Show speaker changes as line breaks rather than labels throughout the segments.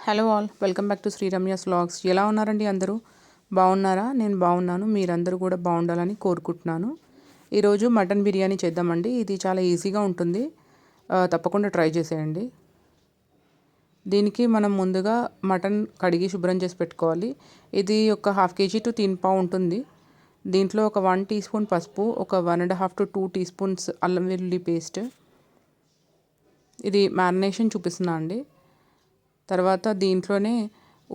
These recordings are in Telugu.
Hello all, welcome back to Shri Ramya's vlogs. ఎలా ఉన్నారండి అందరూ? బాగున్నారా? నేను బాగున్నాను. మీరందరూ కూడా బాగుండాలని కోరుకుంటున్నాను. ఈరోజు మటన్ బిర్యానీ చేద్దామండి. ఇది చాలా ఈజీగా ఉంటుంది. తప్పకుండా ట్రై చేసేయండి. దీనికి మనం ముందుగా మటన్ కడిగి శుభ్రం చేసి పెట్టుకోవాలి. ఇది ఒక 1/2 kg టు 3 పావు ఉంటుంది. దీంట్లో ఒక 1 టీ స్పూన్ పసుపు, ఒక 1.5 to 2 టీ స్పూన్స్ అల్లం వెల్లుల్లి పేస్ట్. ఇది మ్యారినేషన్ చూపిస్తున్నా అండి. తర్వాత దీంట్లోనే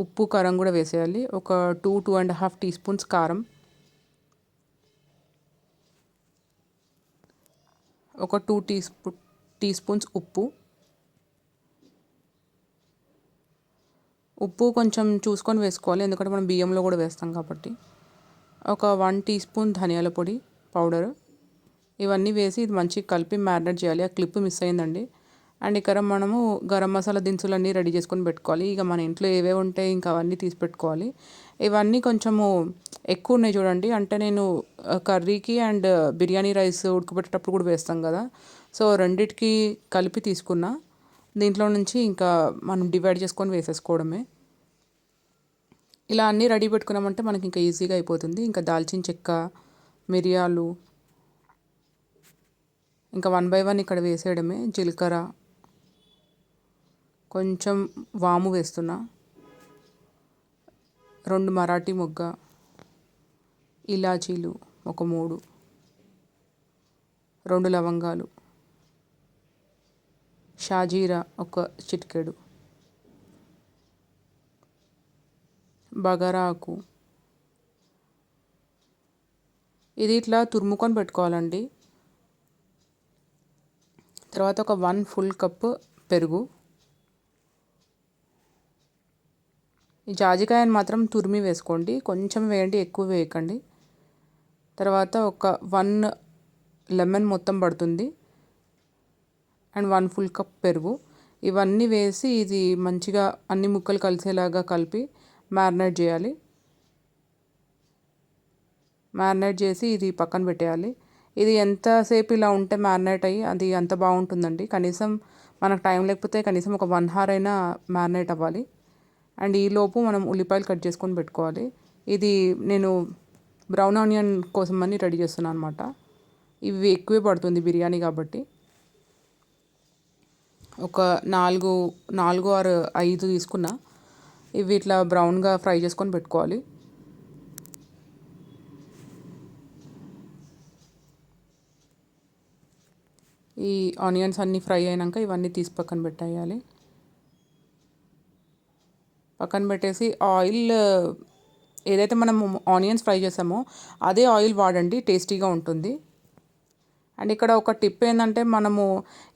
ఉప్పు కారం కూడా వేసేయాలి. ఒక 2.5 టీ స్పూన్స్ కారం, ఒక 2 టీ స్పూన్స్ ఉప్పు. ఉప్పు కొంచెం చూసుకొని వేసుకోవాలి, ఎందుకంటే మనం బియ్యంలో కూడా వేస్తాం కాబట్టి. ఒక 1 టీ స్పూన్ ధనియాల పొడి పౌడర్. ఇవన్నీ వేసి ఇది మంచిగా కలిపి మ్యారినేట్ చేయాలి. ఆ క్లిప్ మిస్ అయిందండి. అండ్ ఇక్కడ మనము గరం మసాలా దినుసులన్నీ రెడీ చేసుకొని పెట్టుకోవాలి. ఇక మన ఇంట్లో ఏవే ఉంటాయి ఇంకా అవన్నీ తీసి పెట్టుకోవాలి. ఇవన్నీ కొంచెము ఎక్కువ ఉన్నాయి చూడండి. అంటే నేను కర్రీకి అండ్ బిర్యానీ రైస్ ఉడకబెట్టేటప్పుడు కూడా వేస్తాం కదా, సో రెండిటికి కలిపి తీసుకున్నా. దీంట్లో నుంచి ఇంకా మనం డివైడ్ చేసుకొని వేసేసుకోవడమే. ఇలా అన్నీ రెడీ పెట్టుకున్నామంటే మనకి ఇంకా ఈజీగా అయిపోతుంది. ఇంకా దాల్చిన చెక్క, మిరియాలు ఇంకా 1 by 1 ఇక్కడ వేసేయడమే. జీలకర్ర, కొంచెం వాము వేస్తున్నా, 2 మరాఠీ మొగ్గ, ఇలాచీలు ఒక 3, 2 లవంగాలు, షాజీరా ఒక చిటికెడు, బగారా ఆకు. ఇది ఇట్లా తురుముకొని పెట్టుకోవాలండి. తర్వాత ఒక 1 full కప్ పెరుగు. ఈ జాజికాయని మాత్రం తురిమి వేసుకోండి, కొంచెం వేయండి, ఎక్కువ వేయకండి. తర్వాత ఒక 1 లెమన్ మొత్తం పడుతుంది అండ్ 1 full కప్ పెరుగు. ఇవన్నీ వేసి ఇది మంచిగా అన్ని ముక్కలు కలిసేలాగా కలిపి మ్యారినేట్ చేయాలి. మ్యారినేట్ చేసి ఇది పక్కన పెట్టేయాలి. ఇది ఎంతసేపు ఇలా ఉంటే మ్యారినేట్ అయ్యి అది అంత బాగుంటుందండి. కనీసం మనకు టైం లేకపోతే కనీసం ఒక 1 hour అయినా మ్యారినేట్ అవ్వాలి. అండ్ ఈలోపు మనం ఉల్లిపాయలు కట్ చేసుకొని పెట్టుకోవాలి. ఇది నేను బ్రౌన్ ఆనియన్ కోసం అని రెడీ చేస్తున్నాను అనమాట. ఇవి ఎక్కువే పడుతుంది బిర్యానీ కాబట్టి. ఒక 4 or 5 తీసుకున్నా. ఇవి ఇట్లా బ్రౌన్గా ఫ్రై చేసుకొని పెట్టుకోవాలి. ఈ ఆనియన్స్ అన్నీ ఫ్రై అయినాక ఇవన్నీ తీసి పక్కన పెట్టేయాలి. పక్కన పెట్టేసి ఆయిల్ ఏదైతే మనం ఆనియన్స్ ఫ్రై చేసామో అదే ఆయిల్ వాడండి, టేస్టీగా ఉంటుంది. అండ్ ఇక్కడ ఒక టిప్ ఏంటంటే, మనము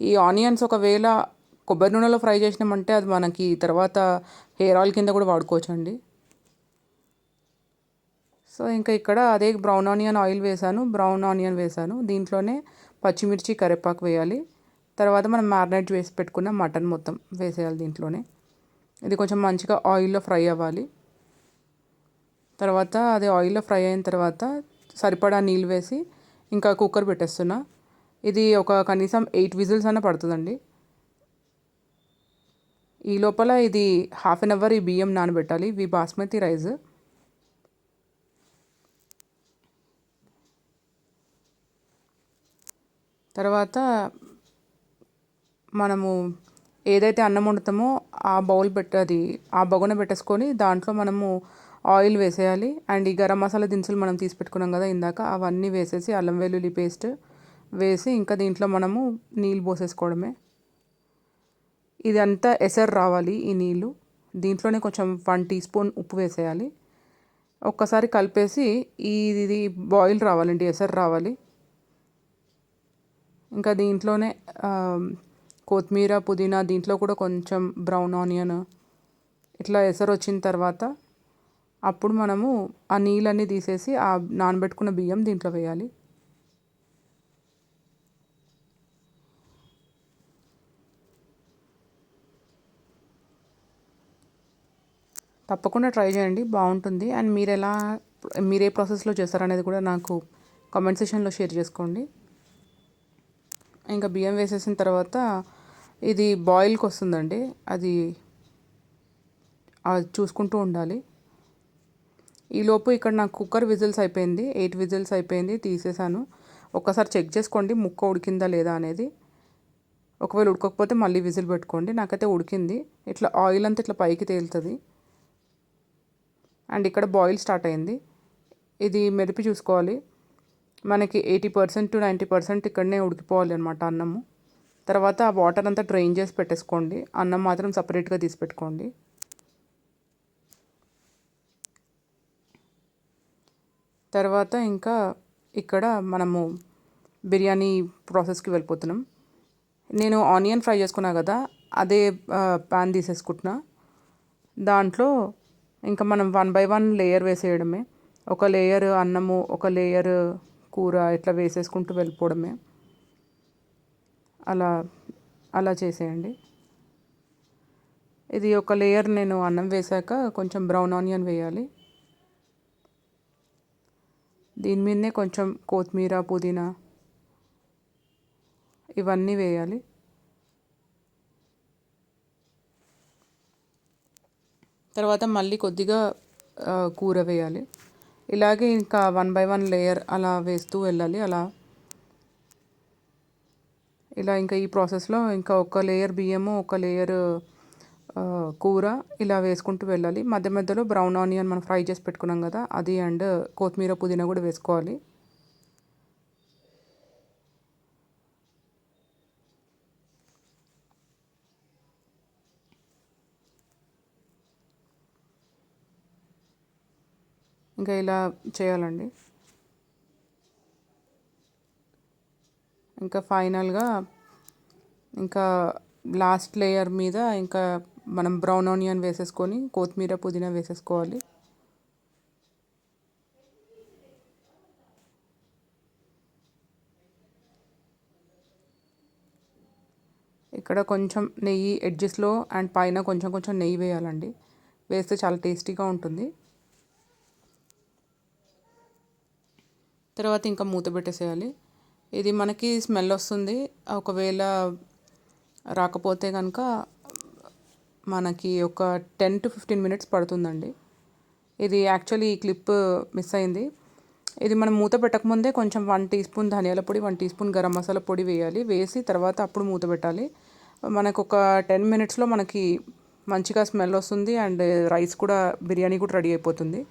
ఈ ఆనియన్స్ ఒకవేళ కొబ్బరి నూనెలో ఫ్రై చేసినామంటే అది మనకి తర్వాత హెయిర్ ఆయిల్ కింద కూడా వాడుకోవచ్చు అండి. సో ఇంకా ఇక్కడ అదే బ్రౌన్ ఆనియన్ వేసాను. దీంట్లోనే పచ్చిమిర్చి, కరివేపాకు వేయాలి. తర్వాత మనం మ్యారినేట్ చేసి పెట్టుకున్న మటన్ మొత్తం వేసేయాలి దీంట్లోనే. ఇది కొంచెం మంచిగా ఆయిల్లో ఫ్రై అవ్వాలి. తర్వాత అది ఆయిల్లో ఫ్రై అయిన తర్వాత సరిపడా నీళ్ళు వేసి ఇంకా కుక్కర్ పెట్టేస్తున్నా. ఇది ఒక కనీసం 8 విజిల్స్ అన్న పడుతుందండి. ఈ లోపల ఇది 1/2 hour ఈ బియ్యం నానబెట్టాలి. ఇవి బాస్మతి రైస్. తర్వాత మనము ఏదైతే అన్నం వండుతామో ఆ బగోన పెట్టేసుకొని దాంట్లో మనము ఆయిల్ వేసేయాలి. అండ్ ఈ గరం మసాలా దినుసులు మనం తీసి పెట్టుకున్నాం కదా ఇందాక, అవన్నీ వేసేసి అల్లం వెల్లుల్లి పేస్ట్ వేసి ఇంకా దీంట్లో మనము నీళ్ళు పోసేసుకోవడమే. ఇదంతా ఎసరు రావాలి ఈ నీళ్ళు. దీంట్లోనే కొంచెం 1 టీ స్పూన్ ఉప్పు వేసేయాలి. ఒక్కసారి కలిపేసి ఇది బాయిల్ రావాలండి, ఎసరు రావాలి. ఇంకా దీంట్లోనే కొత్తిమీర, పుదీనా, దీంట్లో కూడా కొంచెం బ్రౌన్ ఆనియన్ ఇట్లా ఎసరు వచ్చిన తర్వాత అప్పుడు మనము ఆ నీళ్ళన్నీ తీసేసి ఆ నానబెట్టుకున్న బియ్యం దీంట్లో వేయాలి. తప్పకుండా ట్రై చేయండి, బాగుంటుంది. అండ్ మీరు ఏ ప్రాసెస్లో చేస్తారనేది కూడా నాకు కామెంట్ సెక్షన్లో షేర్ చేసుకోండి. ఇంకా బియ్యం వేసేసిన తర్వాత ఇది బాయిల్కి వస్తుందండి. అది అది చూసుకుంటూ ఉండాలి. ఈలోపు ఇక్కడ నాకు కుక్కర్ విజిల్స్ అయిపోయింది, 8 విజిల్స్ అయిపోయింది, తీసేసాను. ఒక్కసారి చెక్ చేసుకోండి ముక్క ఉడికిందా లేదా అనేది. ఒకవేళ ఉడకకపోతే మళ్ళీ విజిల్ పెట్టుకోండి. నాకైతే ఉడికింది. ఇట్లా ఆయిల్ అంతా ఇట్లా పైకి తేలుతుంది. అండ్ ఇక్కడ బాయిల్ స్టార్ట్ అయింది. ఇది మెదిపి చూసుకోవాలి. మనకి 80% to 90% ఇక్కడనే ఉడికిపోవాలి అనమాట అన్నము. తర్వాత ఆ వాటర్ అంతా డ్రైన్ చేసి పెట్టేసుకోండి. అన్నం మాత్రం సపరేట్గా తీసి పెట్టుకోండి. తర్వాత ఇంకా ఇక్కడ మనము బిర్యానీ ప్రాసెస్కి వెళ్ళిపోతున్నాం. నేను ఆనియన్ ఫ్రై చేసుకున్నా కదా, అదే ప్యాన్ తీసేసుకుంటున్నా. దాంట్లో ఇంకా మనం 1 by 1 లేయర్ వేసేయడమే. ఒక లేయర్ అన్నము, ఒక లేయర్ కూర ఇట్లా వేసేసుకుంటూ వెళ్ళిపోవడమే. అలా అలా చేసేయండి. ఇది ఒక లేయర్ నేను అన్నం వేసాక కొంచెం బ్రౌన్ ఆనియన్ వేయాలి. దీని మీదనే కొంచెం కొత్తిమీర, పుదీనా ఇవన్నీ వేయాలి. తర్వాత మళ్ళీ కొద్దిగా కూర వేయాలి. ఇలాగే ఇంకా 1 by 1 లేయర్ అలా వేస్తూ వెళ్ళాలి. ఇలా ఇంకా ఈ ప్రాసెస్లో ఇంకా ఒక లేయర్ బియ్యము, ఒక లేయర్ కూర ఇలా వేసుకుంటూ వెళ్ళాలి. మధ్య మధ్యలో బ్రౌన్ ఆనియన్ మనం ఫ్రై చేసి పెట్టుకున్నాం కదా అది, అండ్ కొత్తిమీర, పుదీనా కూడా వేసుకోవాలి. ఇంకా ఇలా చేయాలండి. ఇంకా ఫైనల్గా ఇంకా లాస్ట్ లేయర్ మీద ఇంకా మనం బ్రౌన్ ఆనియన్ వేసేసుకొని కొత్తిమీర, పుదీనా వేసేసుకోవాలి. ఇక్కడ కొంచెం నెయ్యి ఎడ్జెస్లో అండ్ పైన కొంచెం కొంచెం నెయ్యి వేయాలండి. వేస్తే చాలా టేస్టీగా ఉంటుంది. తర్వాత ఇంకా మూత పెట్టేసేయాలి. ఇది మనకి స్మెల్ వస్తుంది. ఒకవేళ రాకపోతే కనుక మనకి ఒక 10 to 15 minutes పడుతుందండి. ఇది యాక్చువల్లీ ఈ క్లిప్ మిస్ అయింది. ఇది మనం మూత పెట్టకముందే కొంచెం 1 teaspoon ధనియాల పొడి, 1 teaspoon గరం మసాలా పొడి వేయాలి. వేసి తర్వాత అప్పుడు మూత పెట్టాలి. మనకు ఒక 10 minutesలో మనకి మంచిగా స్మెల్ వస్తుంది. అండ్ రైస్ కూడా, బిర్యానీ కూడా రెడీ అయిపోతుంది.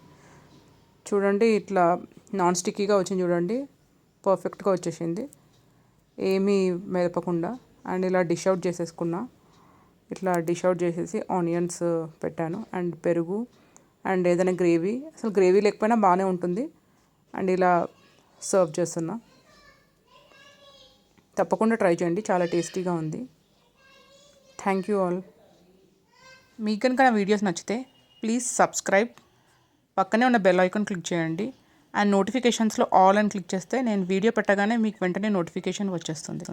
చూడండి ఇట్లా నాన్ స్టిక్కీగా వచ్చింది చూడండి, పర్ఫెక్ట్గా వచ్చేసింది, ఏమీ మెదపకుండా. అండ్ ఇలా డిష్ అవుట్ చేసేసుకున్నా. ఇట్లా డిష్ అవుట్ చేసేసి ఆనియన్స్ పెట్టాను అండ్ పెరుగు అండ్ ఏదైనా గ్రేవీ, అసలు గ్రేవీ లేకపోయినా బాగానే ఉంటుంది. అండ్ ఇలా సర్వ్ చేస్తున్నా. తప్పకుండా ట్రై చేయండి, చాలా టేస్టీగా ఉంది. Thank you all. మీకు కనుక నా వీడియోస్ నచ్చితే ప్లీజ్ సబ్స్క్రైబ్, పక్కనే ఉన్న బెల్ ఐకాన్ క్లిక్ చేయండి. అండ్ నోటిఫికేషన్స్లో ఆల్ అని క్లిక్ చేస్తే నేను వీడియో పెట్టగానే మీకు వెంటనే నోటిఫికేషన్ వచ్చేస్తుంది.